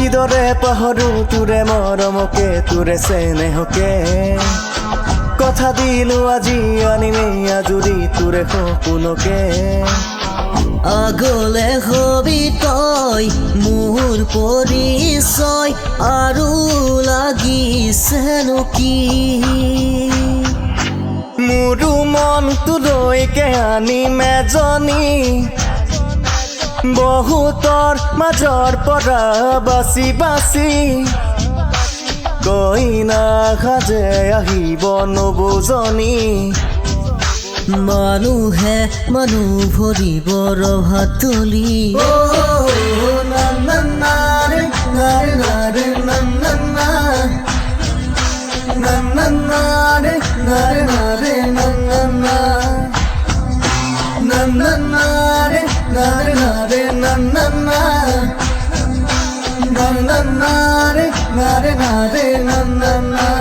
কিদৰে পাহৰো তোৰে মৰমকে তোৰে চেনেহকে কথা দিলো আজি আনিমেই আজুৰি তোৰে সপোনকে আগলে হবি তই মোৰ পৰিচয় আৰু লাগিছেনো কি মোৰো মনটো লৈকে আনিম এজনী বহুতৰ মাজৰ পৰা বাচি বাচি কইনা সাজে আহিব নবুজনী মানুহে মানুহ ভৰিব ৰভাত তুলি na na na